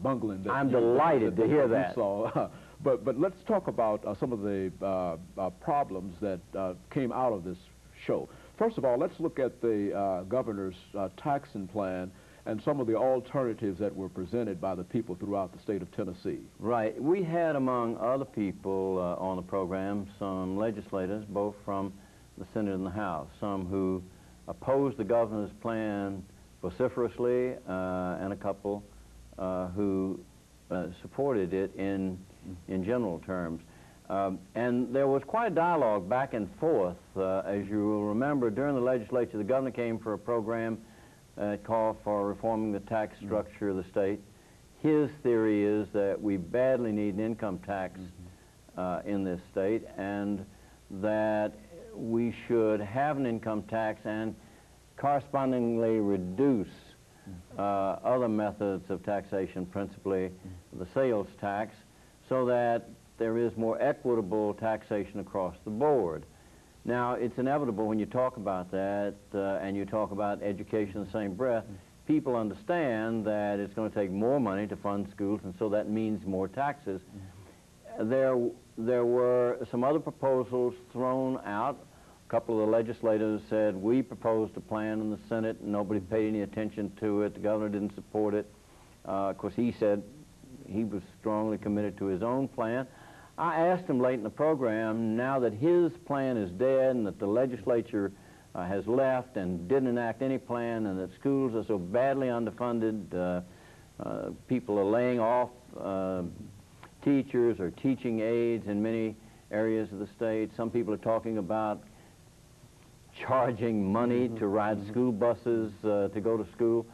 bungling that I'm delighted to hear that. Saw. But let's talk about some of the problems that came out of this show. First of all, let's look at the governor's taxing plan and some of the alternatives that were presented by the people throughout the state of Tennessee. Right. We had, among other people on the program, some legislators, both from the Senate and the House, some who opposed the governor's plan vociferously, and a couple who supported it in general terms. And there was quite a dialogue back and forth. As you will remember, during the legislature, the governor came for a program called for reforming the tax structure of the state. His theory is that we badly need an income tax in this state, and that we should have an income tax and correspondingly reduce other methods of taxation, principally the sales tax, so that there is more equitable taxation across the board. Now, it's inevitable when you talk about that and you talk about education in the same breath, people understand that it's going to take more money to fund schools, and so that means more taxes. There were some other proposals thrown out. A couple of the legislators said, we proposed a plan in the Senate, and nobody paid any attention to it. The governor didn't support it. Of course, he said he was strongly committed to his own plan. I asked him late in the program, now that his plan is dead and that the legislature has left and didn't enact any plan, and that schools are so badly underfunded, people are laying off teachers or teaching aides in many areas of the state. Some people are talking about charging money to ride school buses to go to school.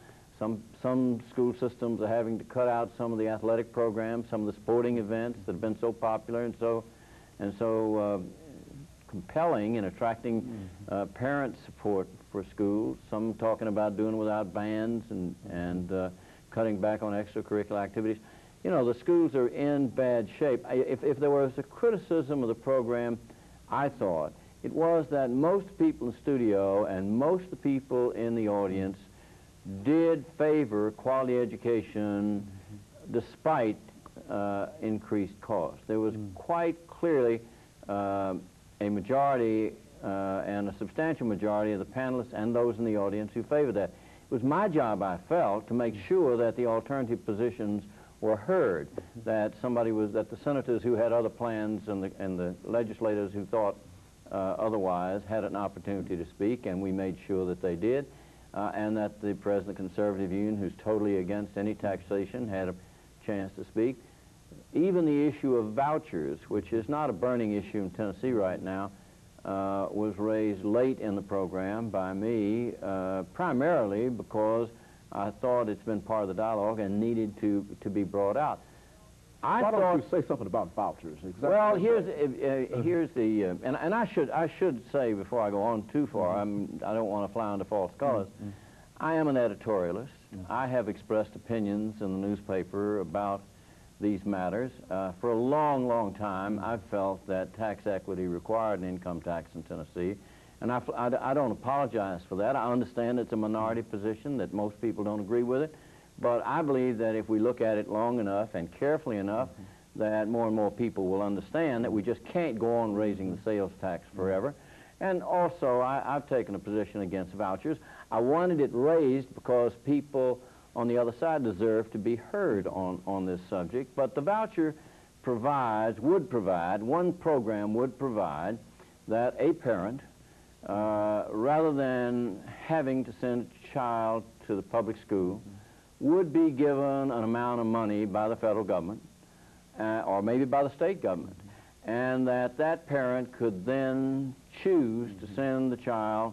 Some school systems are having to cut out some of the athletic programs, some of the sporting events that have been so popular and so compelling in attracting parent support for schools. Some talking about doing without bands and cutting back on extracurricular activities. You know, the schools are in bad shape. If there was a criticism of the program, I thought it was that most people in the studio and most of the people in the audience did favor quality education despite increased costs. There was quite clearly a majority and a substantial majority of the panelists and those in the audience who favored that. It was my job, I felt, to make sure that the alternative positions were heard, that the senators who had other plans and the legislators who thought otherwise had an opportunity to speak, and we made sure that they did. And that the President of the Conservative Union, who's totally against any taxation, had a chance to speak. Even the issue of vouchers, which is not a burning issue in Tennessee right now, was raised late in the program by me, primarily because I thought it's been part of the dialogue and needed to be brought out. Why don't you say something about vouchers? Exactly. Well, here's the and I should say before I go on too far, I don't want to fly under false colors. I am an editorialist. I have expressed opinions in the newspaper about these matters. For a long, long time, I've felt that tax equity required an income tax in Tennessee, and I don't apologize for that. I understand it's a minority position, that most people don't agree with it. But I believe that if we look at it long enough and carefully enough, that more and more people will understand that we just can't go on raising the sales tax forever. And also, I've taken a position against vouchers. I wanted it raised because people on the other side deserve to be heard on this subject. But the voucher one program would provide that a parent, rather than having to send a child to the public school, would be given an amount of money by the federal government or maybe by the state government, and that parent could then choose to send the child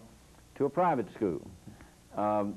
to a private school. Now,